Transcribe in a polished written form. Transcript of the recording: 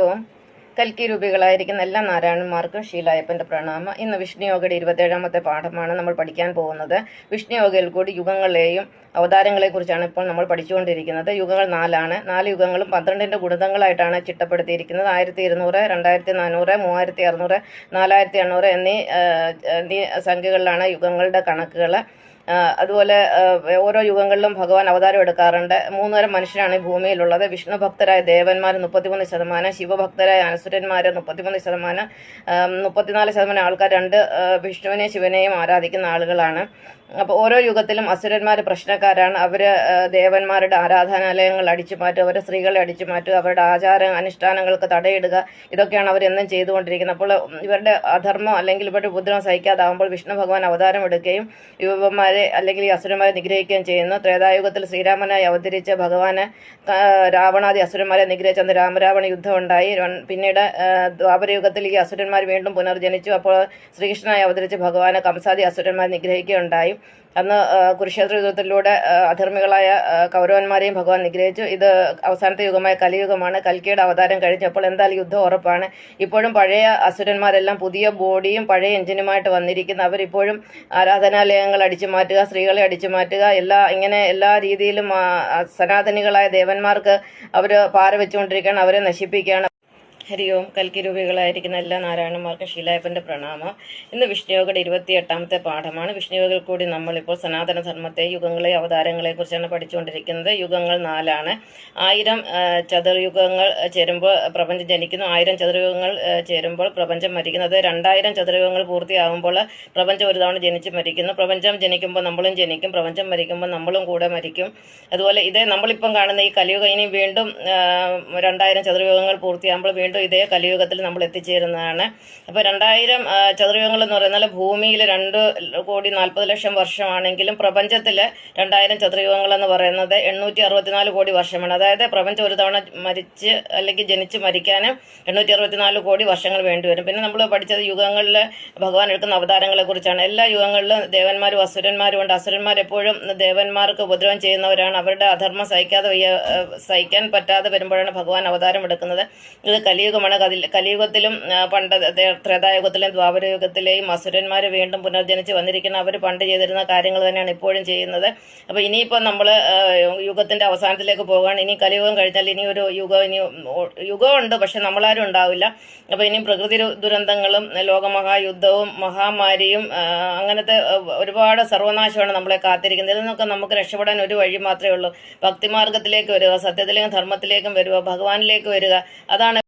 ഓം കൽക്കി രൂപികളായിരിക്കുന്ന എല്ലാ നാരായണന്മാർക്കും ശീലായപ്പന്റെ പ്രണാമം. ഇന്ന് വിഷ്ണുയോഗയുടെ 27ാമത്തെ പാഠമാണ് നമ്മൾ പഠിക്കാൻ പോകുന്നത്. വിഷ്ണുയോഗയിൽ കൂടി യുഗങ്ങളെയും അവതാരങ്ങളെ കുറിച്ചാണ് ഇപ്പോൾ നമ്മൾ പഠിച്ചുകൊണ്ടിരിക്കുന്നത്. യുഗങ്ങൾ 4 ആണ്. 4 യുഗങ്ങളും 12ന്റെ ഗുണിതങ്ങളായിട്ടാണ് ചിട്ടപ്പെടുത്തിയിരിക്കുന്നത്. 1200, 2400, 3600, 4800 എന്നീ സംഖ്യകളിലാണ് യുഗങ്ങളുടെ കണക്കുകൾ. അതുപോലെ ഓരോ യുഗങ്ങളിലും ഭഗവാൻ അവതാരം എടുക്കാറുണ്ട്. 3 തരം മനുഷ്യരാണ് ഈ ഭൂമിയിലുള്ളത്. വിഷ്ണു ഭക്തരായ ദേവന്മാർ 33%, ശിവഭക്തരായ അസുരന്മാർ 33%, 34% ആൾക്കാർ വിഷ്ണുവിനെയും ശിവനെയും ആരാധിക്കുന്ന ആളുകളാണ്. അപ്പോൾ ഓരോ യുഗത്തിലും അസുരന്മാർ പ്രശ്നക്കാരാണ്. അവർ ദേവന്മാരുടെ ആരാധനാലയങ്ങൾ അടിച്ചു മാറ്റുക, അവരെ സ്ത്രീകളെ അടിച്ചു മാറ്റുക, അവരുടെ അനുഷ്ഠാനങ്ങൾക്ക് തടയിടുക, ഇതൊക്കെയാണ് അവരെന്നും ചെയ്തുകൊണ്ടിരിക്കുന്നത്. അപ്പോൾ ഇവരുടെ അധർമ്മം അല്ലെങ്കിൽ ഇവരുടെ ഉപദ്രവം സഹിക്കാതാവുമ്പോൾ വിഷ്ണു ഭഗവാൻ അവതാരം എടുക്കുകയും യുവന്മാരെ അല്ലെങ്കിൽ ഈ അസുരന്മാരെ നിഗ്രഹിക്കുകയും ചെയ്യുന്നു. ത്രേതായുഗത്തിൽ ശ്രീരാമനായി അവതരിച്ച ഭഗവാന് രാവണാദി അസുരന്മാരെ നിഗ്രഹിച്ച അന്ന് രാമരാവണ യുദ്ധം ഉണ്ടായി. പിന്നീട് ദ്വാപരയുഗത്തിൽ ഈ അസുരന്മാർ വീണ്ടും പുനർജനിച്ചു. അപ്പോൾ ശ്രീകൃഷ്ണനായി അവതരിച്ച ഭഗവാന് കംസാദി അസുരന്മാരെ നിഗ്രഹിക്കുകയുണ്ടായി. അന്ന് കുരുക്ഷേത്ര യുദ്ധത്തിലൂടെ അധർമ്മികളായ കൗരവന്മാരെയും ഭഗവാൻ നിഗ്രഹിച്ചു. ഇത് അവസാനത്തെ യുഗമായ കലിയുഗമാണ്. കൽക്കിയുടെ അവതാരം കഴിഞ്ഞപ്പോൾ എന്തായാലും യുദ്ധം ഉറപ്പാണ്. ഇപ്പോഴും പഴയ അസുരന്മാരെല്ലാം പുതിയ ബോഡിയും പഴയ എഞ്ചിനുമായിട്ട് വന്നിരിക്കുന്നു. അവരിപ്പോഴും ആരാധനാലയങ്ങൾ അടിച്ചു മാറ്റുക, സ്ത്രീകളെ അടിച്ചു മാറ്റുക, എല്ലാ രീതിയിലും സനാതനികളായ ദേവന്മാർക്ക് അവർ പാര വെച്ചുകൊണ്ടിരിക്കുകയാണ്, അവരെ നശിപ്പിക്കുകയാണ്. ഹരി ഓം. കൽക്കി രൂപികളായിരിക്കുന്ന എല്ലാ നാരായണന്മാർക്കും ശീലായപ്പന്റെ പ്രണാമം. ഇന്ന് വിഷ്ണുയോഗയുടെ 28ാമത്തെ പാഠമാണ്. വിഷ്ണുയോഗയിൽ കൂടി നമ്മളിപ്പോൾ സനാതന ധർമ്മത്തെ, യുഗങ്ങളെ, അവതാരങ്ങളെ കുറിച്ചാണ് പഠിച്ചുകൊണ്ടിരിക്കുന്നത്. യുഗങ്ങൾ 4ആണ്. 1000 ചതുർയുഗങ്ങൾ ചേരുമ്പോൾ പ്രപഞ്ചം ജനിക്കുന്നു. 1000 ചതുർയുഗങ്ങൾ ചേരുമ്പോൾ പ്രപഞ്ചം മരിക്കുന്നു. അത് 2000 ചതുർയുഗങ്ങൾ പൂർത്തിയാകുമ്പോൾ പ്രപഞ്ചം ഒരു തവണ ജനിച്ച് മരിക്കുന്നു. പ്രപഞ്ചം ജനിക്കുമ്പോൾ നമ്മളും ജനിക്കും, പ്രപഞ്ചം മരിക്കുമ്പോൾ നമ്മളും കൂടെ മരിക്കും. അതുപോലെ ഇതേ നമ്മളിപ്പം കാണുന്ന ഈ കലിയുഗം ഇനി വീണ്ടും 2000 ചതുർയുഗങ്ങൾ പൂർത്തിയാകുമ്പോൾ വീണ്ടും ഇതേ കലിയുഗത്തിൽ നമ്മൾ എത്തിച്ചേരുന്നതാണ്. അപ്പോൾ 2000 ചതുർയുഗങ്ങൾ എന്ന് പറയുന്നത് ഭൂമിയിൽ 2,40,00,000 വർഷമാണെങ്കിലും പ്രപഞ്ചത്തിൽ 2000 ചതുർയുഗങ്ങൾ എന്ന് പറയുന്നത് 864 കോടി വർഷമാണ്. അതായത് പ്രപഞ്ചം ഒരു തവണ മരിച്ച് അല്ലെങ്കിൽ ജനിച്ച് മരിക്കാൻ 864 കോടി വർഷങ്ങൾ വേണ്ടിവരും. പിന്നെ നമ്മൾ പഠിച്ചത് യുഗങ്ങളിൽ ഭഗവാൻ എടുക്കുന്ന അവതാരങ്ങളെ കുറിച്ചാണ്. എല്ലാ യുഗങ്ങളിലും ദേവന്മാരും അസുരന്മാരും ഉണ്ട്. അസുരന്മാരെപ്പോഴും ദേവന്മാർക്ക് ഉപദ്രവം ചെയ്യുന്നവരാണ്. അവരുടെ അധർമ്മം സഹിക്കാൻ പറ്റാതെ വരുമ്പോഴാണ് ഭഗവാൻ അവതാരം എടുക്കുന്നത്. ഇത് കലിയുഗമാണ്. കലിയുഗത്തിലും പണ്ട് ത്രേതായുഗത്തിലെയും ദ്വാപരയുഗത്തിലെയും അസുരന്മാർ വീണ്ടും പുനർജനിച്ച് വന്നിരിക്കുന്ന അവർ പണ്ട് ചെയ്തിരുന്ന കാര്യങ്ങൾ തന്നെയാണ് ഇപ്പോഴും ചെയ്യുന്നത്. അപ്പോൾ ഇനിയിപ്പോൾ നമ്മൾ യുഗത്തിന്റെ അവസാനത്തിലേക്ക് പോവുകയാണ്. ഇനി കലിയുഗം കഴിഞ്ഞാൽ ഇനി ഒരു യുഗമുണ്ട്, പക്ഷെ നമ്മളാരും ഉണ്ടാവില്ല. അപ്പോൾ ഇനി പ്രകൃതി ദുരന്തങ്ങളും ലോകമഹായുദ്ധവും മഹാമാരിയും അങ്ങനത്തെ ഒരുപാട് സർവനാശമാണ് നമ്മളെ കാത്തിരിക്കുന്നത്. ഇതിൽ നിന്നൊക്കെ നമുക്ക് രക്ഷപ്പെടാൻ ഒരു വഴി മാത്രമേ ഉള്ളൂ. ഭക്തിമാർഗത്തിലേക്ക് വരിക, സത്യത്തിലേക്കും ധർമ്മത്തിലേക്കും വരിക, ഭഗവാനിലേക്ക് വരിക. അതാണ്